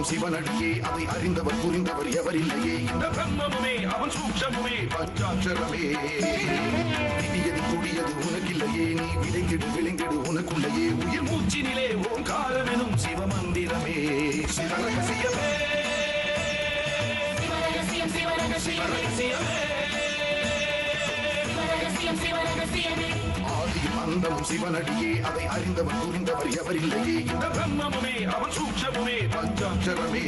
அந்தமும் சிவனடியே அதை அறிந்தவர் புரிந்தவர் எவரில்லையே இந்த பிரம்மமுமே அவன் சூக்ஷமுமே பஞ்சாட்சரமே விதியது கொடியது உனக்கில்லையே நீ விளைந்திடு விளைந்திடு உனக்குள்ளையே உயிர் மூச்சினிலே ஓங்காரமெனும் சிவமந்திரமே சிவரகசியமே ஆதியும் அந்தமும் சிவனடியே அதை அறிந்தவர் புரிந்தவர் எவரில்லையே இந்த பிரம்மமுமே அவன் சூக்ஷமுமே பஞ்சாட்சரமே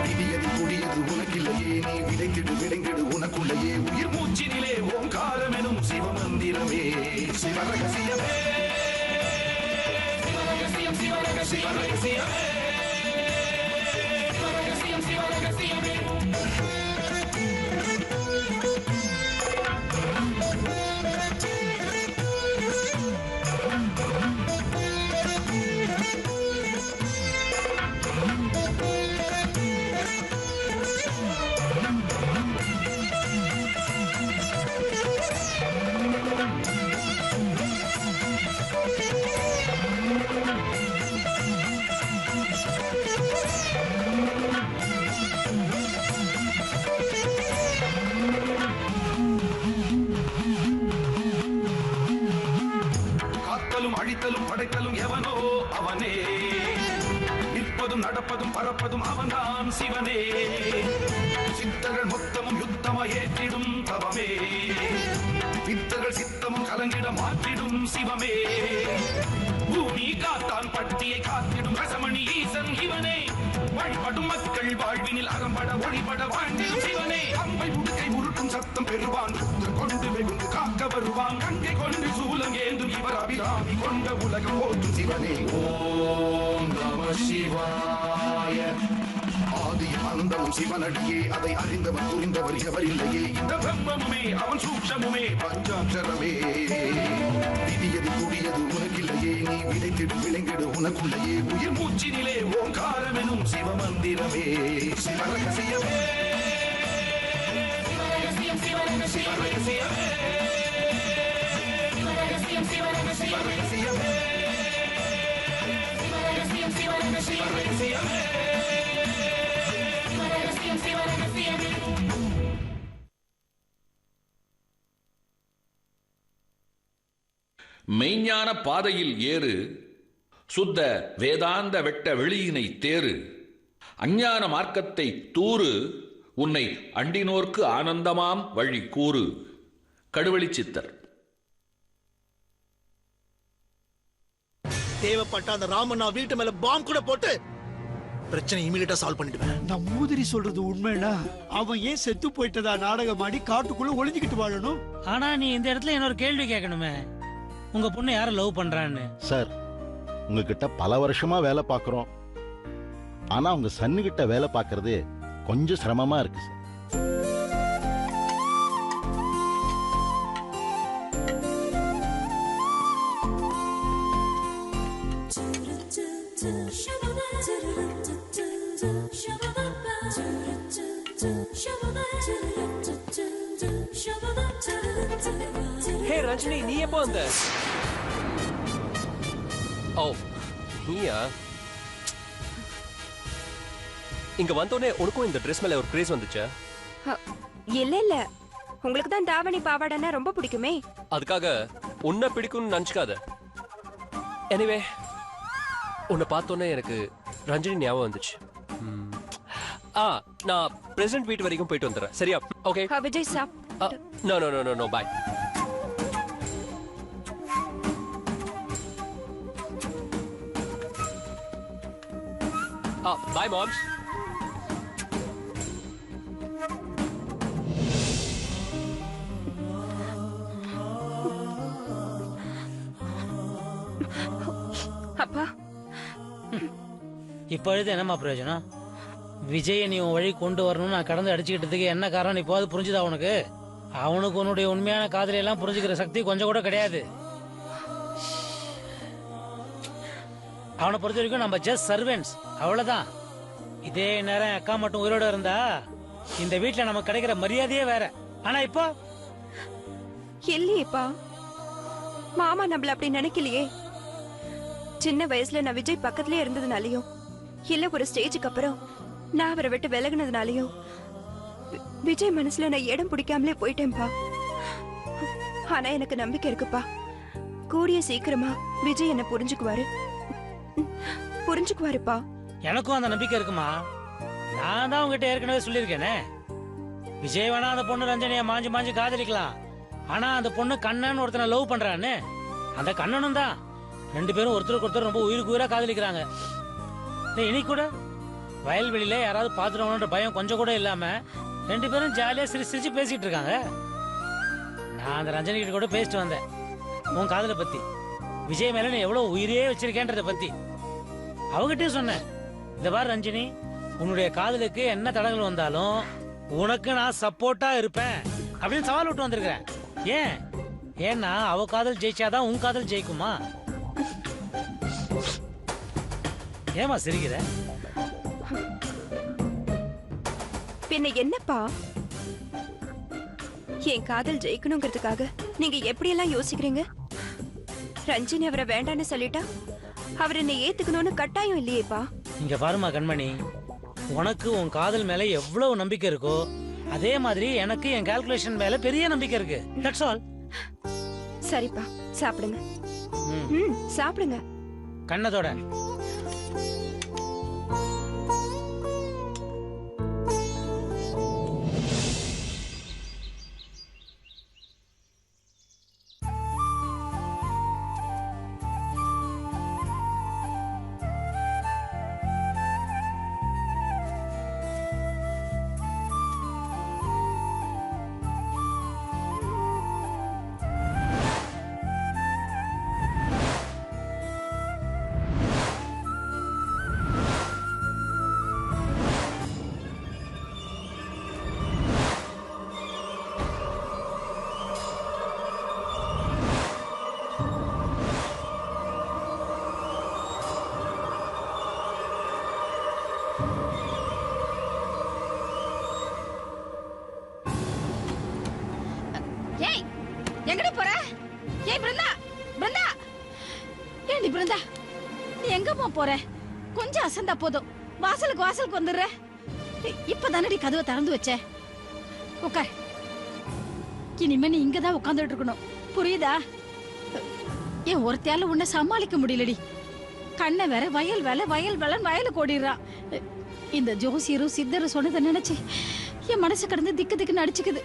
விதியது கொடியது உனக்கில்லையே நீ விளைந்திடு விளைந்திடு உனக்குள்ளையே உயிர் மூச்சினிலே ஓங்காரமெனும் சிவமந்திரமே சிவரகசியமே சிவரகசியமே அழித்தலும் படைத்தலும் எவனோ அவனே நிற்பதும் நடப்பதும் பறப்பதும் அவன்தான் சிவனே சித்தர்கள் மொத்தமும் யுத்தமாய் ஏற்றிடும் தவமே பித்தர்கள் சித்தமும் கலங்கிட மாற்றிடும் சிவமே பூமி காத்தான் பட்டியை காத்திடும் ரசமணி ஈசன் இவனே வழிபடும் மக்கள் வாழ்வினில் அறம்பட ஒளிபட வாழ்ந்திடும் சிவனே அம்பை உடுக்கை உருட்டும் சத்தம் பெறுவான் கொண்டு வெகுண்டு காக்க வருவான் கங்கை கொண்டு சூலம் ஏந்தும் இவர் அபிராமி கொண்ட உலகம் போற்றும் சிவனே ஓம் நம சிவாய ஆதியும் அந்தமும் சிவனடியே அதை அறிந்தவர் புரிந்தவர் எவரில்லையே இந்த பிரம்மமுமே அவன் சூக்ஷமுமே பஞ்சாட்சரமே விதியது கூடியது உனக்கில்லையே நீ விளைந்திடு விளைந்திடு உனக்குள்ளையே உயிர் மூச்சினிலே ஓங்காரமெனும் சிவமந்திரமே சிவரகசியமே சிவரகசியமே சிவரகசியமே சிவரகசியமே மெய்ஞான பாதையில் ஏறு சுத்த வேதாந்த வெட்ட வெளியினை தேறு அஞ்ஞான மார்க்கத்தை தூறு உன்னை அண்டினோர்க்கு ஆனந்தமாம் வழி கூறு. கடுவெளி சித்தர். தேவைப்பட்ட அந்த ராமன் நான் வீட்டு மேல பாம்பு கூட போட்டு பிரச்சனை இமிடியேட்டா சால்வ் பண்ணிடுவேன். நான் மூதிரி சொல்றது உண்மைனா அவன் ஏன் செத்து போயிட்டதா நாடகம் ஆடி காட்டுக்குள்ள ஒளிஞ்சுக்கிட்டு வாழணும்? ஆனா நீ இந்த இடத்துல இன்னொரு கேள்வி கேட்கணுமே, உங்க பொண்ணு யார லவ் பண்றான்னு. சார், உங்ககிட்ட பல வருஷமா வேலை பார்க்கறோம். ஆனா உங்க சன்னு கிட்ட வேலை பார்க்கறது கொஞ்சம் சிரமமா இருக்கு சார். ஹே ரஜினி, நீ எப்போ வந்த? ஓ நீயா? இங்க வந்தோடனே உனக்கும் இந்த ட்ரெஸ் மேல ஒரு கிரேஸ் வந்துச்சா? இல்ல இல்ல, உங்களுக்கு தான் தாவணி பாவாடைன்னா ரொம்ப பிடிக்குமே. அதுக்காக உன்னை பிடிக்கும்னு நினைச்சுக்காத. எனிவே, உன்னை பார்த்தோன்னே எனக்கு ரஞ்சினி ஞாபகம் வந்துச்சு. நான் பிரசிடென்ட் வீட்டு வரைக்கும் போயிட்டு வந்துடுறேன், சரியா? Okay Vijay Sahab. No no no no no, bye. Bye மாம்ஸ். அப்பா, இப்பொழுது என்னம்மா பிரயோஜனம்? விஜயை நீ உன் வழி கொண்டு வரணும்னு நான் கடந்து அடிச்சுக்கிட்டதுக்கு என்ன காரணம் இப்போது புரிஞ்சுதா உனக்கு? அவனுக்கு உன்னுடைய உண்மையான காதலை எல்லாம் புரிஞ்சுக்கிற சக்தி கொஞ்சம் கூட கிடையாது. அவனை பொறுத்த வரைக்கும் நம்ம ஜஸ்ட் சர்வெண்ட்ஸ், அவ்வளவுதான். இதே நேரம் அக்கா மட்டும் உயிரோட இருந்தா இந்த வீட்டுல நமக்கு கிடைக்கிற மரியாதையே வேற. ஆனா இப்போ இல்லையேப்பா, மாமா நம்மள அப்படி நினைக்கலையே. சின்ன வயசுல நான் விஜய் பக்கத்துலயே இருந்ததுனாலயும் இல்ல ஒரு ஸ்டேஜுக்கு அப்புறம் நான் அவரை விட்டு விலகுனதுனாலயும் விஜய் மனசுல நான் இடம் பிடிக்காமலே போயிட்டேன்பா. ஆனா எனக்கு நம்பிக்கை இருக்குப்பா. கூடிய சீக்கிரமா விஜய் என்ன புரிஞ்சுக்குவாருப்பா. எனக்கும் அந்த நம்பிக்கை இருக்குமா. நான் தான் உங்ககிட்ட ஏற்கனவே சொல்லியிருக்கேனே, விஜய் வேணா அந்த பொண்ணு ரஞ்சனியை மாஞ்சு மாஞ்சு காதலிக்கலாம், ஆனா அந்த பொண்ணு கண்ணன் ஒருத்தனை லவ் பண்றான்னு. அந்த கண்ணனும் தான். 2 பேரும் ஒருத்தருக்கு ஒருத்தர் ரொம்ப உயிருக்கு உயிரா காதலிக்கிறாங்க. இனி கூட வயல்வெளியில யாராவது பாத்துருவாங்கன்ற பயம் கொஞ்சம் கூட இல்லாம 2 பேரும் ஜாலியா சிரிச்சு சிரிச்சு பேசிட்டு இருக்காங்க. நான் அந்த ரஞ்சனி கிட்ட கூட பேசிட்டு வந்தேன் உன் காதலை பத்தி, விஜய் மேல நீ எவ்வளவு உயிரே வச்சிருக்கேன்றத பத்தி. அவகிட்டே சொன்னேன், இந்த பார் ரஞ்சினி, உன்னுடைய காதலுக்கு என்ன தடங்கள் வந்தாலும் உனக்கு நான் சப்போர்ட்டா இருப்பேன் அப்படின்னு சவால் விட்டு வந்திருக்கிறேன். ஏன்? ஏன்னா அவ காதல் ஜெயிச்சாதான் உன் காதல் ஜெயிக்குமா? ஏமா சிரிக்கிற? பின்ன என்னப்பா, என் காதல் ஜெயிக்கணுங்கிறதுக்காக நீங்க எப்படி எல்லாம் யோசிக்கிறீங்க? ரஞ்சினி அவரை வேண்டான்னு சொல்லிட்டா அவர் என்னை ஏத்துக்கணும்னு கட்டாயம் இல்லையேப்பா. இங்க பாருமா கண்மணி, உனக்கு உன் காதல் மேல எவ்வளவு நம்பிக்கை இருக்கோ அதே மாதிரி எனக்கு என் கால்குலேஷன் மேல பெரிய நம்பிக்கை இருக்கு. That's all. சரிப்பா, சாப்பிடுங்க. சாப்பிடுங்க. கண்ணதோட. ஏய், எங்கடி போற? ஏய் பிருந்தா, பிருந்தா, ஏண்டி பிருந்தா, நீ எங்கம்மா போற? கொஞ்சம் அசந்தா போதும் வாசலுக்கு வந்துடுற. இப்பதானடி கதவை திறந்து வச்ச. உட்கார். இனிமே நீ இங்கதான் உட்காந்துட்டு இருக்கணும், புரியுதா? ஏன் ஒருத்தையால உன்னை சமாளிக்க முடியலடி. கண்ணை வேற வயல் வேலைன்னு வயலுக்கு ஓடிடுறான். இந்த ஜோசியரும் சித்தரும் சொன்னதை நினைச்சு என் மனசு கடந்து திக்குன்னு அடிச்சுக்குது.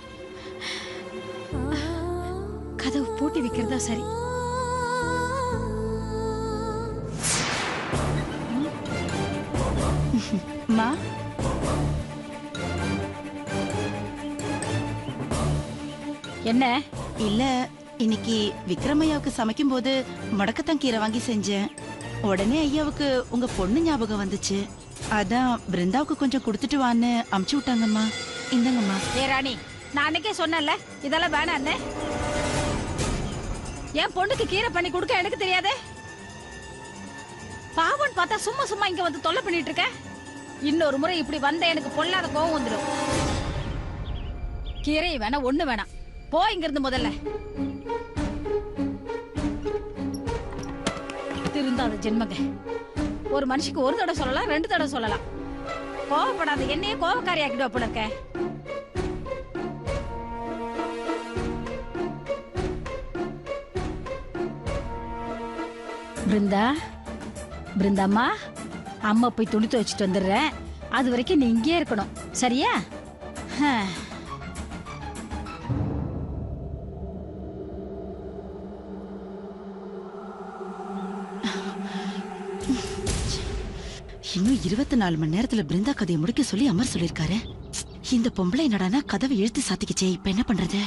கதவு பூட்டி வைக்கிறதா சரி. மா, என்ன? இல்ல, இன்னைக்கு விக்ரமையாவுக்கு சமைக்கும் போது முடக்கத்தான் கீரை வாங்கி செஞ்சேன். உடனே ஐயாவுக்கு உங்க பொண்ணு ஞாபகம் வந்துச்சு. அதான் பிருந்தாவுக்கு கொஞ்சம் கொடுத்துட்டு வான்னு அமுச்சு விட்டாங்கம்மா. இந்தங்கம்மா. ஏ ராணி, நான் அன்னைக்கே சொன்னேன்ல இதெல்லாம் வேணான்னு. என் பொண்ணுக்கு கீரை பண்ணி கொடுக்க எனக்கு தெரியாதே. பாவன் பார்த்தா சும்மா இங்க வந்து தொல்லை பண்ணிட்டு இருக்க. இன்னொரு முறை இப்படி வந்த எனக்கு பொல்லாத கோவம் வந்துடும். கீரை வேணாம், ஒண்ணு வேணாம். போ இங்க இருந்து முதல்ல. திருந்தாத ஜென்மங்க. ஒரு மனுஷிக்கு ஒரு தடவை சொல்லலாம், 2 தடவை சொல்லலாம். கோவப்படாத என்னையே கோவக்காரி ஆக்கிட்டு அப்படி இருக்க. பிருந்தாம்மா, அம்மா போய் துணி துவைச்சிட்டு வந்துடுறேன். அது வரைக்கும் நீ இங்கே இருக்கணும், சரியா? இன்னும் 24 மணி நேரத்துல பிருந்தா கதையை முடிக்க சொல்லி அமர் சொல்லிருக்காரு. இந்த பொம்பளை என்னடானா கதவை இழுத்து சாத்திக்கிச்சே. இப்ப என்ன பண்றது?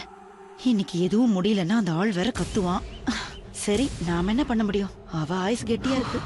இன்னைக்கு எதுவும் முடியலன்னா அந்த ஆள் வேற கத்துவான். சரி, நாம என்ன பண்ண முடியும்? அவ ஆயுஸ் கெட்டியா இருக்கு.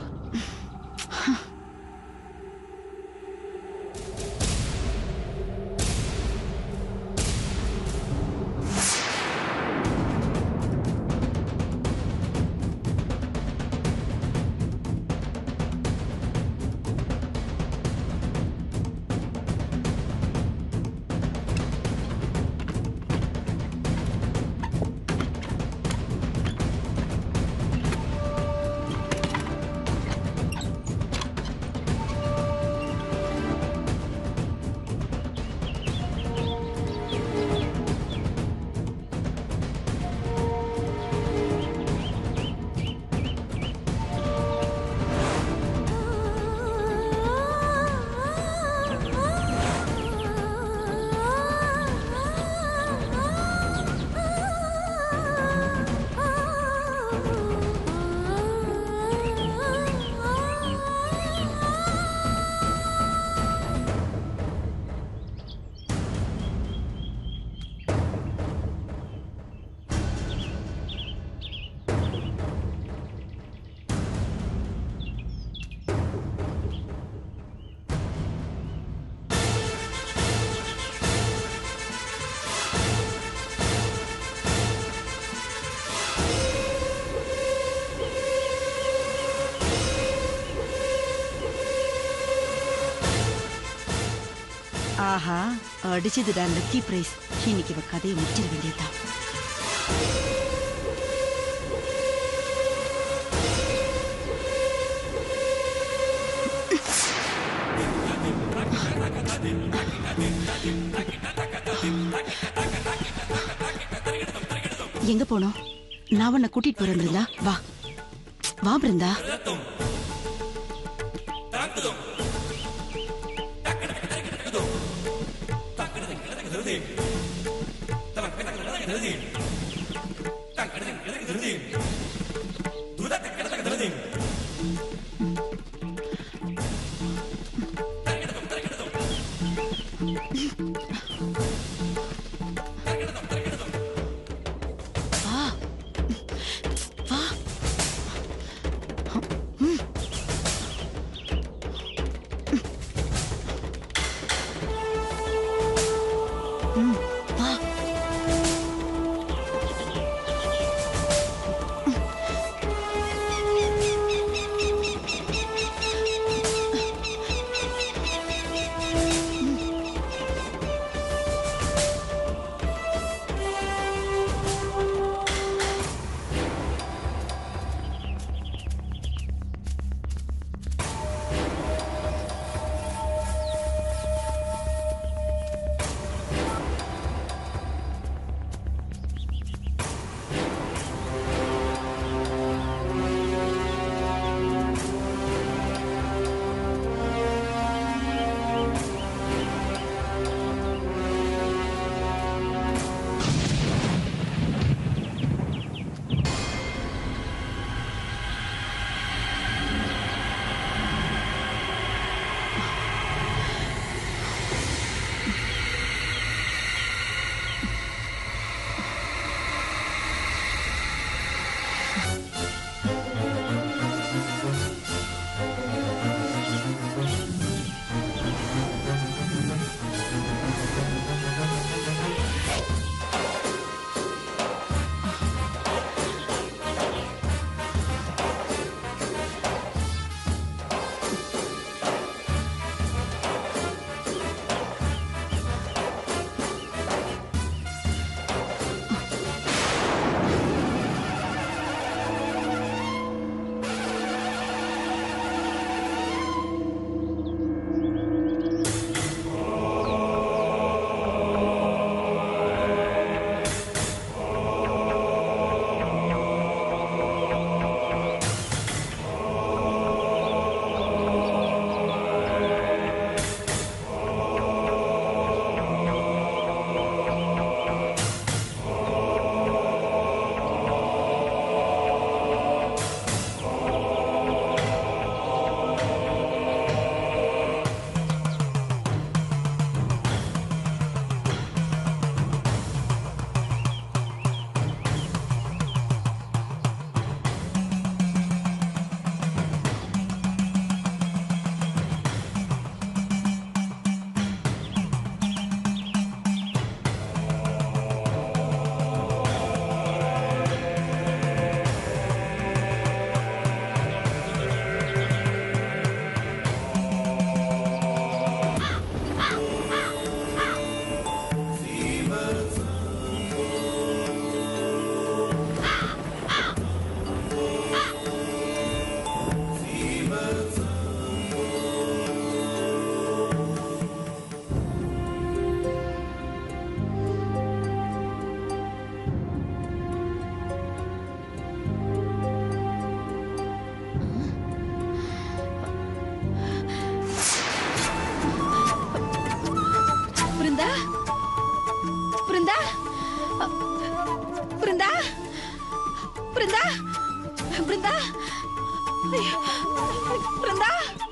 ஆஹா, அடிச்சதுடா லக்கி பிரைஸ். இன்னைக்கு இவ கதையை முடிச்சிட வேண்டியதுதான். எங்க போனோம்? நான் உன்னை கூட்டிட்டு போறேன் பிருந்தா. வா வா பிருந்தா.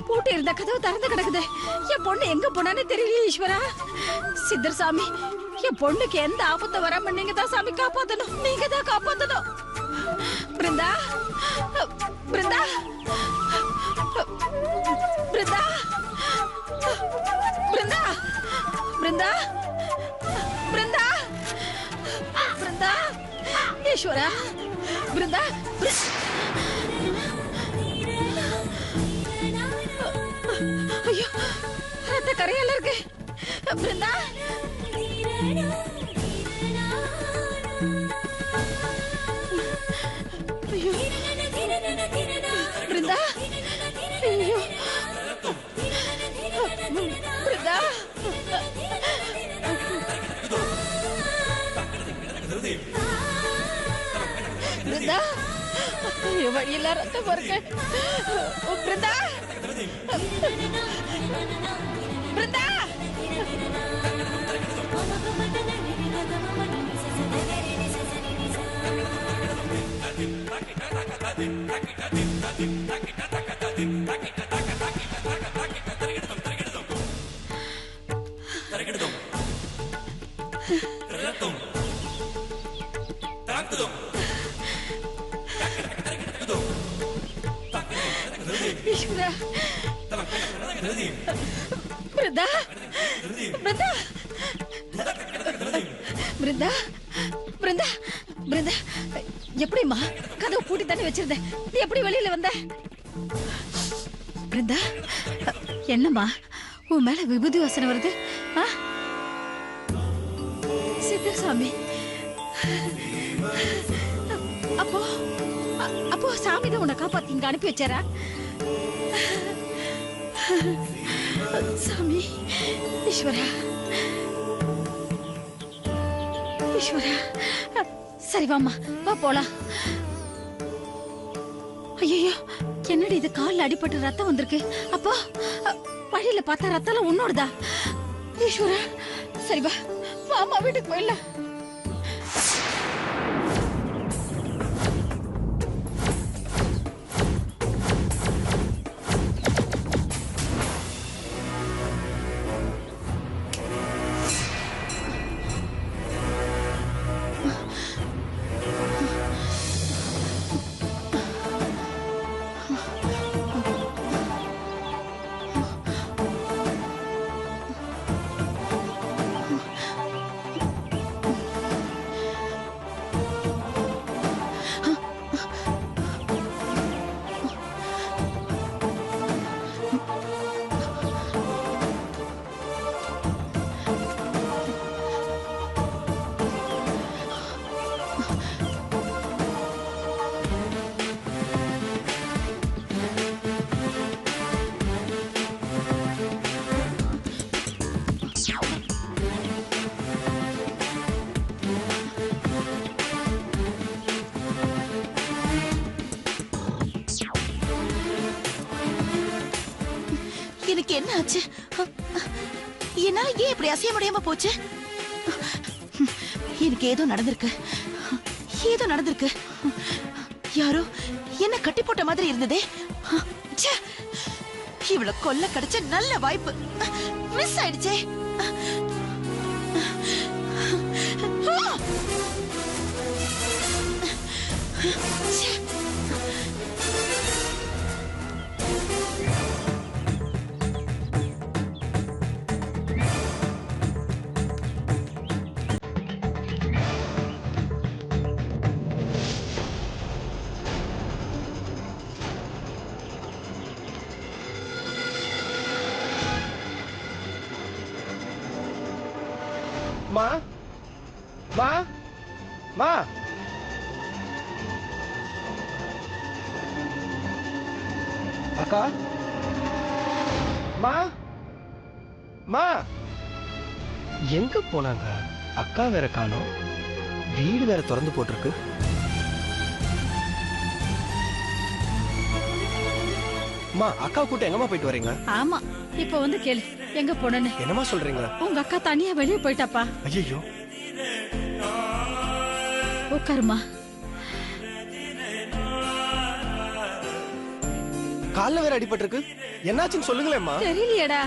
பூட்டி இருந்த கதவு திறந்து கிடக்குது. என் பொண்ணு எங்க போனானே தெரியல ஈஸ்வரா. சித்தர் சாமி, என் பொண்ணுக்கு எந்த ஆபத்து வராம நீங்க தான் சாமி காப்பாத்தணும். நீங்க தான் காப்பாத்தணும். பிருந்தா, பிருந்தா, பிருந்தா, பிருந்தா, பிருந்தா, பிருந்தா, பிருந்தா, ஈஸ்வரா, பிருந்தா. ஐயோ, ரத்த கரையால இருக்கு. பிருந்தா ஐயோ. பிருந்தா ஐயோ. பிருந்தா பிருந்தா ஐயோ, வழியில ரத்தம் வருங்க. பிருந்தா பிருந்தா ஈஸ்வரா. பிருந்தா பிருந்தா பிருந்தா பிருந்தா பிருந்தா எப்படிம்மா கதவு பூட்டி தானே வச்சிருந்த, நீ எப்படி வெளியில வந்த? பிருந்தா என்னம்மா உன் மேல விபூதி வாசனை வருது? சித்தசாமி அப்போ அப்போ சாமி தான் உன்னை காப்பாத்தி இங்க அனுப்பி வச்சாரா? சாமி ஈஸ்வரா ஈஸ்வரா. சரி வாம்மா வா போலாம். ஐயோ என்னடி இது கால்ல அடிபட்டு ரத்தம் வந்திருக்கு. அப்போ வழியில பார்த்தா ரத்தம் உன்னோடுதா? ஈஸ்வரா சரி வா வாமா வீட்டுக்கு போயிடலாம். எனக்கு என்ன ஆச்சு? என்னால ஏன் இப்படி அசைய முடியாம போச்சு? எனக்கு ஏதோ நடந்திருக்கு, ஏதோ நடந்திருக்கு. யாரோ என்ன கட்டி போட்ட மாதிரி இருந்ததே. இவள கொல்ல கிடைச்ச நல்ல வாய்ப்பு மிஸ் ஆயிடுச்சே. மா மா மா அக்கா மா மா எங்க போனாங்க? அக்கா வேற காணோம், வீடு வேற திறந்து போட்டிருக்கு. மா அக்கா கூட்ட எங்கம்மா போயிட்டு வரீங்க? ஆமா இப்ப வந்து கேளு எங்க போனேன்னு. என்னமா சொல்றீங்க? உங்க அக்கா தனியா வெளியே போயிட்டாப்பா. ஐயோ உட்காருமா. கால்ல வேற அடிபட்டிருக்கு, என்னாச்சுன்னு சொல்லுங்களேம்மா. தெரியலையேடா.